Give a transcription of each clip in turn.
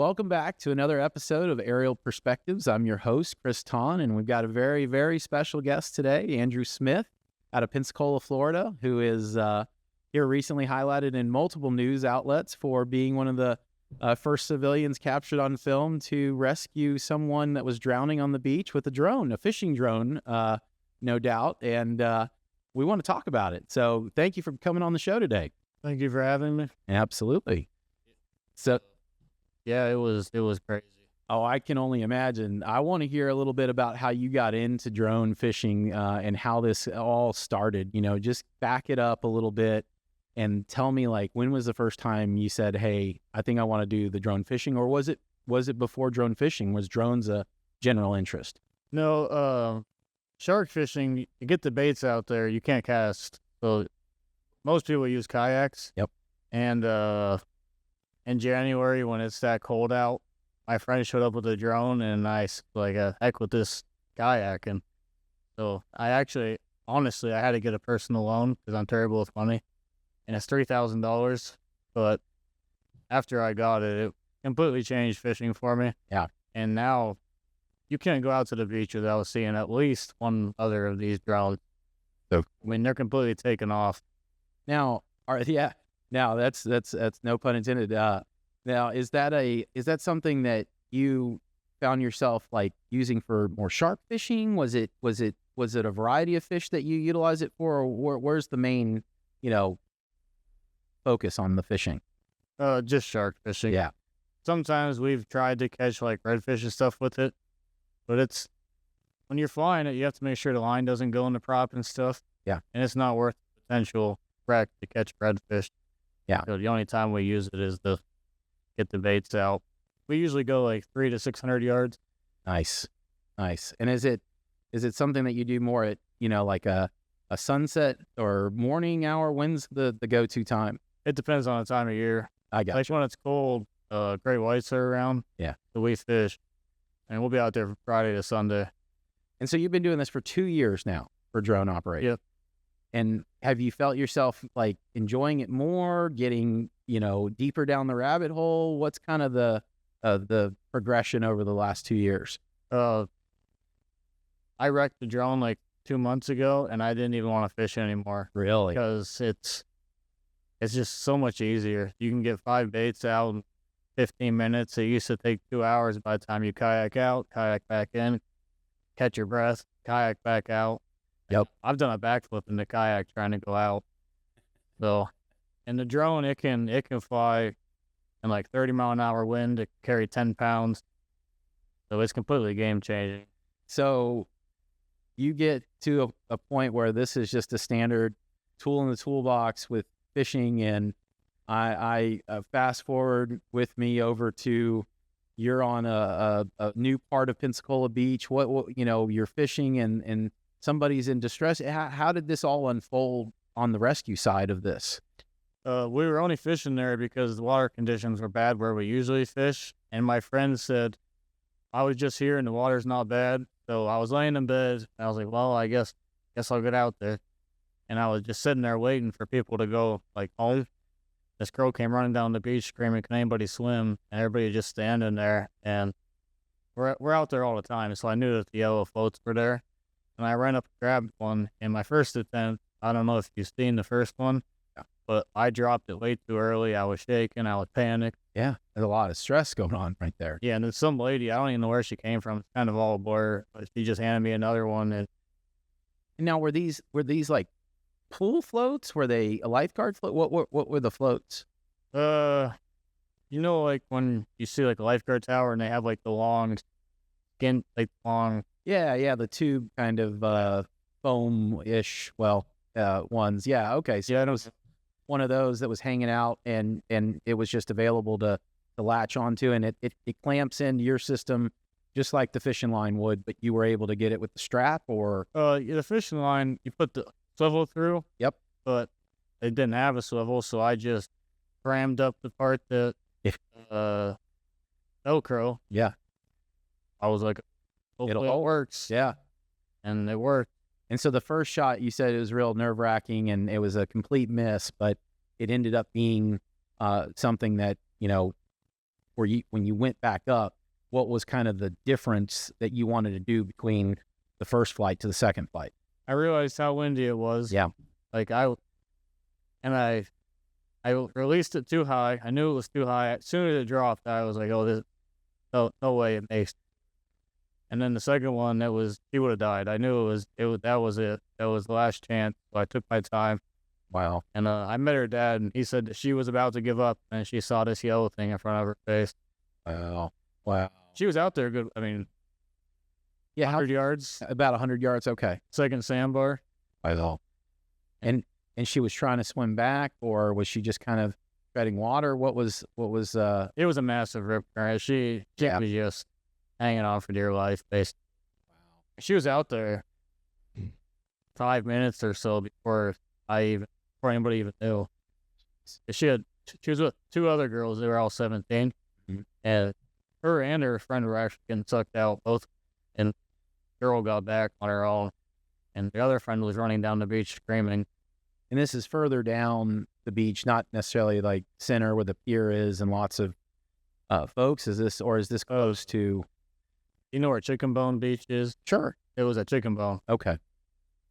welcome back to another episode of Aerial Perspectives. I'm your host, Chris Ton, and we've got a very, very special guest today, Andrew Smith out of Pensacola, Florida, who is here recently highlighted in multiple news outlets for being one of the first civilians captured on film to rescue someone that was drowning on the beach with a drone, a fishing drone, no doubt, and we want to talk about it. So thank you for coming on the show today. Thank you for having me. Absolutely. So, yeah, it was crazy. Oh, I can only imagine. I want to hear a little bit about how you got into drone fishing and how this all started. You know, just back it up a little bit and tell me, like, when was the first time you said, "Hey, I think I want to do the drone fishing," or was it before drone fishing? Was drones a general interest? No, shark fishing. You get the baits out there, you can't cast. So most people use kayaks. Yep. And in January when it's that cold out, my friend showed up with a drone, and I like, heck with this kayak. And so honestly, I had to get a personal loan because I'm terrible with money, and it's $3,000. But after I got it, it completely changed fishing for me. Yeah. And now you can't go out to the beach without seeing at least one other of these drones. So, I mean, they're completely taken off. Now, now that's no pun intended. Now, is that something that you found yourself like using for more shark fishing? Was it a variety of fish that you utilize it for, or where's the main, focus on the fishing? Just shark fishing. Yeah. Sometimes we've tried to catch like redfish and stuff with it, but when you're flying it, you have to make sure the line doesn't go in the prop and stuff. Yeah. And it's not worth the potential wreck to catch redfish. Yeah. So the only time we use it is to get the baits out. We usually go like 300 to 600 yards. Nice. And is it something that you do more at, like a sunset or morning hour? When's the go-to time? It depends on the time of year. I got Like when it's cold, great whites are around. Yeah. So we fish, and we'll be out there from Friday to Sunday. And so you've been doing this for 2 years now for drone operation. Yep. And have you felt yourself like enjoying it more, getting, deeper down the rabbit hole? What's kind of the progression over the last 2 years? I wrecked the drone like 2 months ago, and I didn't even want to fish anymore. Really? Because it's just so much easier. You can get 5 baits out in 15 minutes. It used to take 2 hours by the time you kayak out, kayak back in, catch your breath, kayak back out. Yep. I've done a backflip in the kayak trying to go out. So, and the drone, it can fly in like 30-mile-an-hour wind to carry 10 pounds. So it's completely game changing. So you get to a point where this is just a standard tool in the toolbox with fishing, and I fast forward with me over to you're on a new part of Pensacola Beach. What you're fishing and somebody's in distress. How did this all unfold on the rescue side of this? We were only fishing there because the water conditions were bad where we usually fish. And my friend said, I was just here and the water's not bad. So I was laying in bed. And I was like, well, I guess I'll get out there. And I was just sitting there waiting for people to go like home. This girl came running down the beach screaming, can anybody swim? And everybody just standing there. And we're out there all the time. So I knew that the yellow floats were there. And I ran up and grabbed one. In my first attempt, I don't know if you've seen the first one, but I dropped it way too early. I was shaking. I was panicked. Yeah, there's a lot of stress going on right there. Yeah, and then some lady, I don't even know where she came from. It's kind of all a blur, but she just handed me another one. And now, were these like pool floats? Were they a lifeguard float? What were the floats? Like when you see like a lifeguard tower and they have like the long skin, like long. Yeah, the tube kind of foam-ish, ones. Yeah, okay. So it was one of those that was hanging out, and it was just available to latch onto, and it clamps into your system just like the fishing line would, but you were able to get it with the strap, or? The fishing line, you put the swivel through. Yep. But it didn't have a swivel, so I just crammed up the part that Velcro. Yeah. I was like, hopefully it works. Yeah. And it worked. And so the first shot, you said it was real nerve-wracking and it was a complete miss, but it ended up being something that, or when you went back up, what was kind of the difference that you wanted to do between the first flight to the second flight? I realized how windy it was. Yeah. Like I released it too high. I knew it was too high. As soon as it dropped, I was like, oh, no way it makes. And then the second one, he would have died. I knew that was it. That was the last chance. So I took my time. Wow. And I met her dad, and he said that she was about to give up, and she saw this yellow thing in front of her face. Wow. Wow. She was out there good. I mean, Yeah. 100 yards. About 100 yards. Okay. Second sandbar. Wow. And she was trying to swim back, or was she just kind of treading water? What was It was a massive rip current. She was just hanging on for dear life, basically. Wow. She was out there 5 minutes or so before anybody even knew. She was with two other girls. They were all 17, and her and her friend were actually getting sucked out both. And the girl got back on her own, and the other friend was running down the beach screaming. And this is further down the beach, not necessarily like center where the pier is and lots of folks. Is this close to? You know where Chicken Bone Beach is? Sure. It was at Chicken Bone. Okay.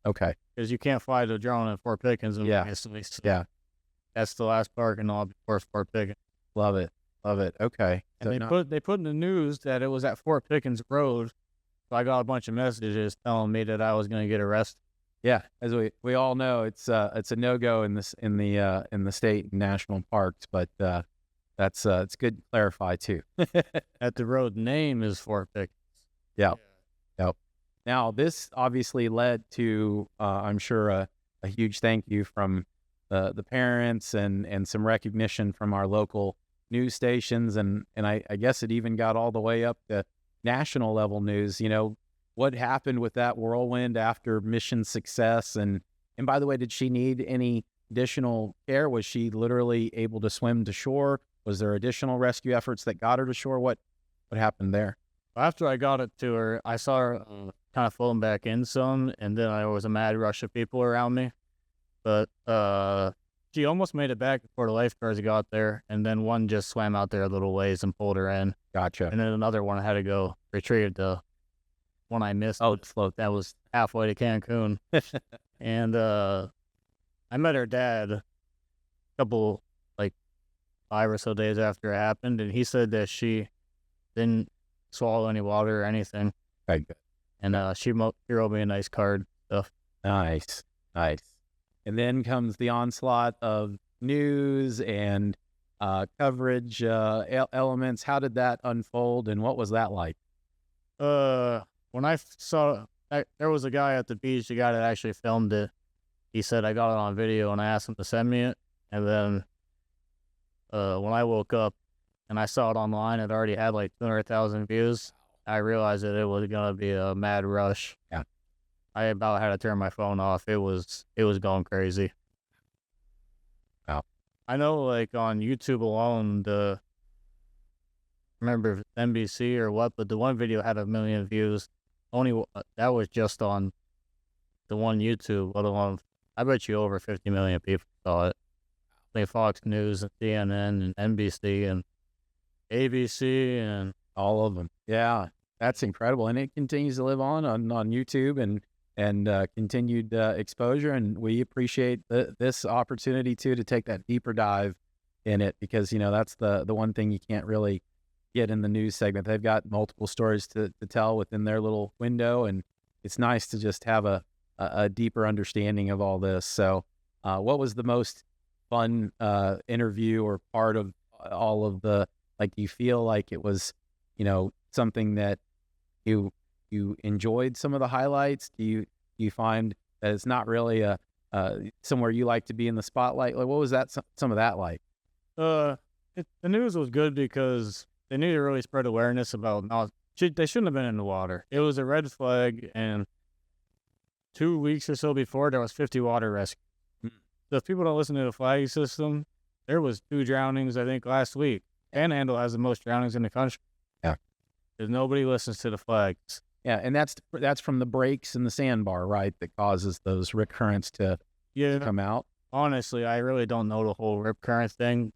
Because you can't fly to drone in Fort Pickens. Obviously. So Yeah. That's the last parking lot before Fort Pickens. Love it. Okay. And they put in the news that it was at Fort Pickens Road. So I got a bunch of messages telling me that I was going to get arrested. Yeah, as we all know, it's a no-go in the state and national parks, but it's good to clarify too. At the road name is Fort Pickens. Yeah. Yep. Now this obviously led to I'm sure a huge thank you from the parents and some recognition from our local news stations, and I guess it even got all the way up to national level news. You know, what happened with that whirlwind after mission success? And by the way, did she need any additional care? Was she literally able to swim to shore? Was there additional rescue efforts that got her to shore? What happened there? After I got it to her, I saw her kind of floating back in some, and then there was a mad rush of people around me. But she almost made it back before the lifeguards got there, and then one just swam out there a little ways and pulled her in. Gotcha. And then another one had to go retrieve the one I missed. Oh, the float. That was halfway to Cancun. And I met her dad a couple, like 5 or so days after it happened, and he said that she didn't swallow any water or anything. Okay, good. And she wrote me a nice card stuff. Nice. And then comes the onslaught of news and coverage elements. How did that unfold, and what was that like? When I saw there was a guy at the beach, the guy that actually filmed it. He said I got it on video, and I asked him to send me it. And then when I woke up and I saw it online, it already had like 200,000 views. I realized that it was gonna be a mad rush. Yeah. I about had to turn my phone off. It was going crazy. Wow. I know, like on YouTube alone, I remember if it's NBC or what, but the one video had 1 million views. That was just on the one YouTube, let alone, I bet you over 50 million people saw it. Like Fox News and CNN and NBC and ABC and all of them. Yeah, that's incredible, and it continues to live on YouTube and continued exposure. And we appreciate this opportunity too to take that deeper dive in it, because that's the one thing you can't really get in the news segment. They've got multiple stories to tell within their little window, and it's nice to just have a deeper understanding of all this. So what was the most fun interview or part of all of the, like, do you feel like it was something that you enjoyed some of the highlights? Do you find that it's not really somewhere you like to be in the spotlight? Like, what was that some of that like? The news was good because they need to really spread awareness about they shouldn't have been in the water. It was a red flag, and 2 weeks or so before, there was 50 water rescues. So if people don't listen to the flag system, there was 2 drownings, I think, last week. Panhandle has the most drownings in the country. Yeah. Because nobody listens to the flags. Yeah, and that's from the breaks in the sandbar, right, that causes those rip currents to come out? Honestly, I really don't know the whole rip current thing.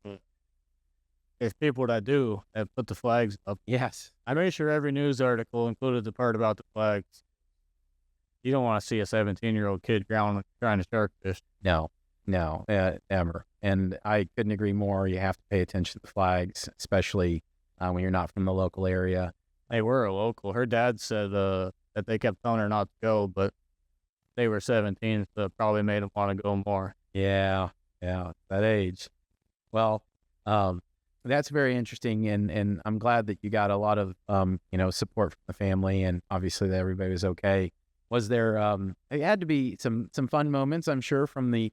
there's people that do that put the flags up. Yes. I made sure every news article included the part about the flags. You don't want to see a 17-year-old kid drowning trying to shark fish. No, no, ever. And I couldn't agree more. You have to pay attention to the flags, especially when you're not from the local area. They were a local. Her dad said that they kept telling her not to go, but they were 17, so it probably made them want to go more. Yeah, that age. Well, that's very interesting, and I'm glad that you got a lot of support from the family, and obviously that everybody was okay. Was there it had to be some fun moments, I'm sure, from maybe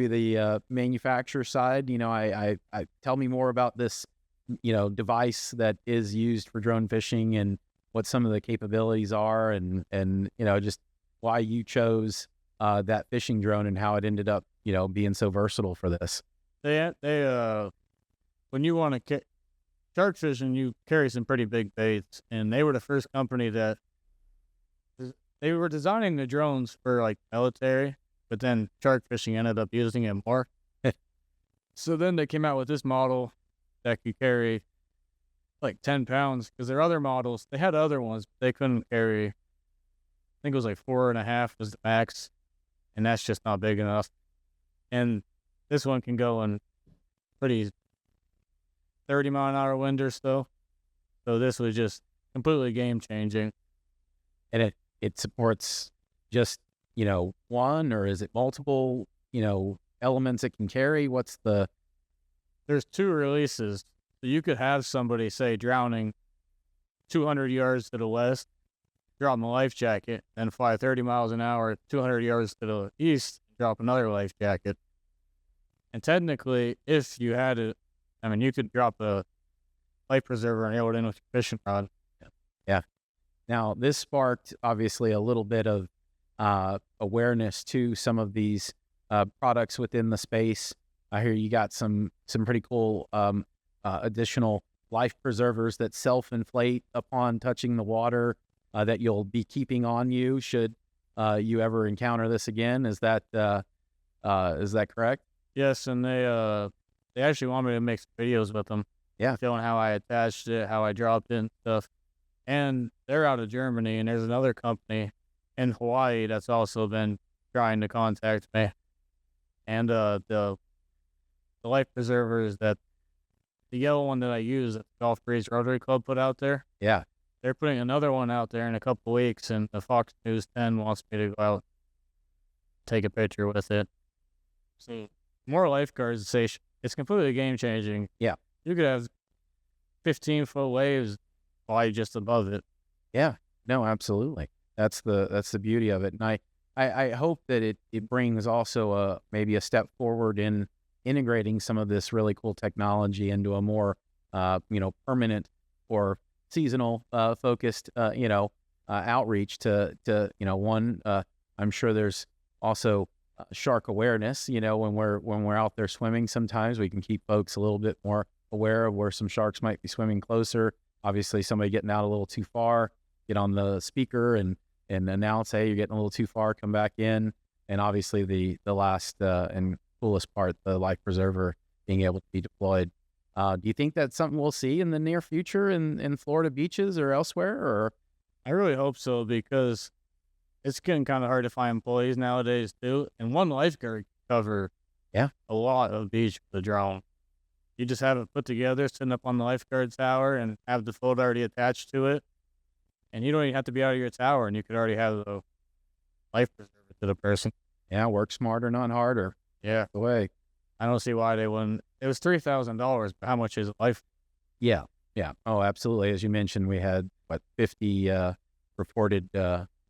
the manufacturer side. I tell me more about this device that is used for drone fishing and what some of the capabilities are, and just why you chose that fishing drone and how it ended up being so versatile for this. They when you want to shark fishing, you carry some pretty big baits, and they were the first company that they were designing the drones for like military, but then shark fishing ended up using it more. So then they came out with this model that could carry like 10 pounds, because their other models, they had other ones, but they couldn't carry, I think it was like 4.5 was the max, and that's just not big enough. And this one can go in pretty 30-mile-an-hour wind or so. So this was just completely game-changing. And it supports just one, or is it multiple elements it can carry? There's 2 releases. So you could have somebody, say, drowning 200 yards to the west, drop a life jacket, then fly 30 miles an hour, 200 yards to the east, drop another life jacket. And technically, if you had it, you could drop a life preserver and reel it in with your fishing rod. Yeah. Now, this sparked, obviously, a little bit of awareness to some of these products within the space. I hear you got some pretty cool additional life preservers that self-inflate upon touching the water that you'll be keeping on you should you ever encounter this again. Is that correct? Yes, and they actually want me to make some videos with them. Yeah. Showing how I attached it, how I dropped it and stuff. And they're out of Germany, and there's another company in Hawaii that's also been trying to contact me. And the life preservers that the yellow one that I use that the Golf Breeze Rotary Club put out there. Yeah. They're putting another one out there in a couple weeks, and the Fox News 10 wants me to go out, take a picture with it. So more lifeguards say it's completely game changing. Yeah. You could have 15-foot waves fly just above it. Yeah. No, absolutely. That's the beauty of it. And I hope that it brings also maybe a step forward in integrating some of this really cool technology into a more permanent or seasonal focused outreach to one. I'm sure there's also shark awareness. When we're out there swimming, sometimes we can keep folks a little bit more aware of where some sharks might be swimming closer. Obviously, somebody getting out a little too far, get on the speaker and announce, hey, you're getting a little too far, come back in. And obviously the last and coolest part, the life preserver being able to be deployed. Do you think that's something we'll see in the near future in Florida beaches or elsewhere? Or I really hope so, because it's getting kind of hard to find employees nowadays too. And one lifeguard can cover a lot of beach with a drone. You just have it put together, sitting up on the lifeguard tower, and have the float already attached to it. And you don't even have to be out of your tower, and you could already have the life preserver to the person. Yeah, work smarter, not harder. Yeah. The way. I don't see why they wouldn't. It was $3,000, but how much is a life? Yeah. Oh, absolutely. As you mentioned, we had 50 reported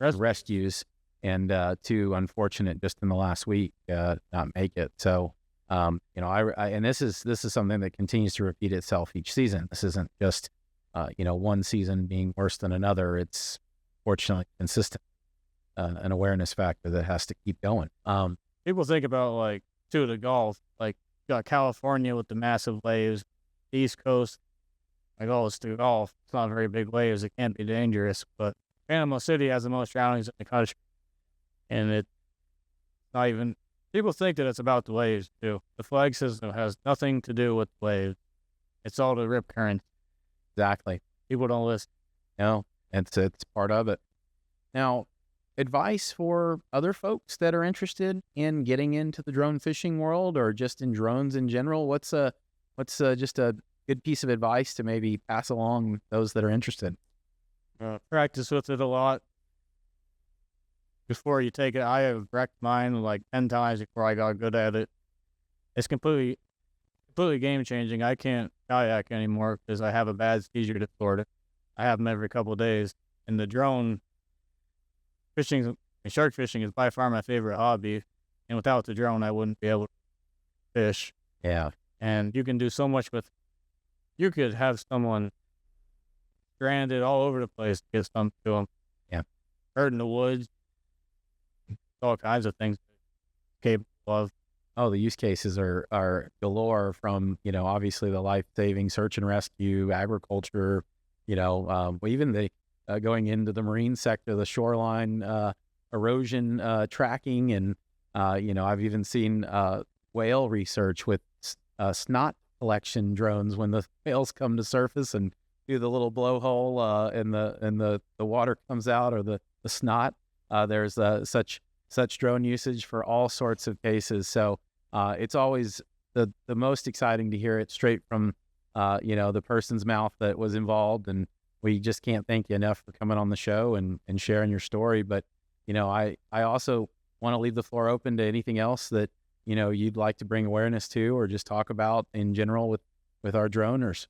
rescues, and 2 unfortunate just in the last week not make it. So and this is something that continues to repeat itself each season. This isn't just one season being worse than another. It's fortunately consistent, an awareness factor that has to keep going. People think about like the golf, like got California with the massive waves, East Coast, like it's the golf. It's not very big waves. It can't be dangerous, but Panama City has the most drownings in the country, and it's not even. People think that it's about the waves too. The flag system has nothing to do with the waves. It's all the rip currents. Exactly. People don't listen. No, it's part of it. Now, advice for other folks that are interested in getting into the drone fishing world or just in drones in general. What's just a good piece of advice to maybe pass along those that are interested? Practice with it a lot before you take it. I have wrecked mine like 10 times before I got good at it. It's completely game changing. I can't kayak anymore because I have a bad seizure disorder. I have them every couple of days. And the drone fishing and shark fishing is by far my favorite hobby. And without the drone, I wouldn't be able to fish. Yeah. And you can do so much with. You could have someone stranded all over the place to get something to them. Yeah. Hurt in the woods. All kinds of things capable of. Oh, the use cases are galore from, obviously the life-saving search and rescue, agriculture, even the going into the marine sector, the shoreline erosion tracking. And, I've even seen whale research with snot collection drones when the whales come to surface and do the little blowhole and the water comes out, or the snot. There's such drone usage for all sorts of cases. So it's always the most exciting to hear it straight from the person's mouth that was involved. And we just can't thank you enough for coming on the show and sharing your story. But I also want to leave the floor open to anything else that you'd like to bring awareness to, or just talk about in general with our droners.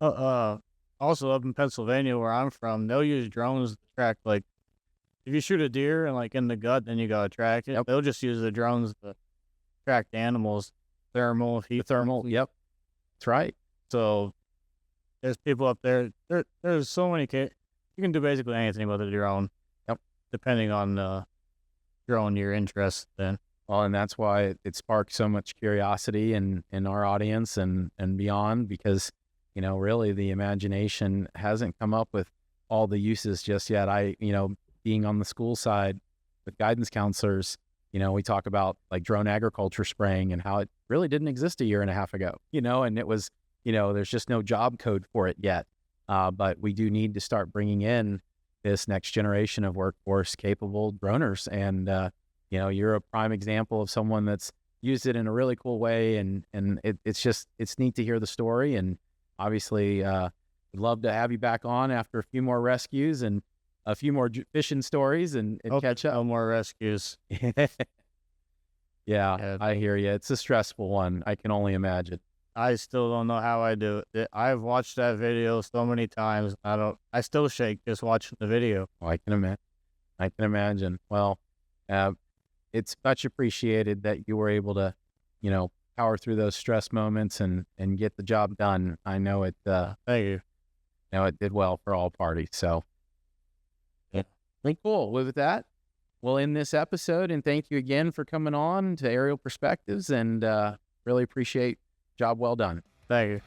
Also up in Pennsylvania where I'm from, they'll use drones to track, like, if you shoot a deer and like in the gut, then you gotta track it. Yep. They'll just use the drones to track the animals, thermal, heat. Thermal. Yep. That's right. So there's people up there. There's so many. You can do basically anything with a drone. Yep. Depending on the drone you're interested in. Well, and that's why it sparked so much curiosity in our audience and beyond, because, really the imagination hasn't come up with all the uses just yet. Being on the school side with guidance counselors, we talk about like drone agriculture spraying and how it really didn't exist a year and a half ago, and it was, there's just no job code for it yet. But we do need to start bringing in this next generation of workforce capable droners. And, you're a prime example of someone that's used it in a really cool way. And it's neat to hear the story. And obviously, would love to have you back on after a few more rescues and a few more fishing stories and catch up. No more rescues. Yeah, I hear you. It's a stressful one. I can only imagine. I still don't know how I do it. I've watched that video so many times. I still shake just watching the video. Oh, I can imagine. Well, it's much appreciated that you were able to, power through those stress moments and get the job done. I know it. Thank you. It did well for all parties. So, yeah. Cool. With that, we'll end this episode, and thank you again for coming on to Aerial Perspectives, and really appreciate. Job well done. Thank you.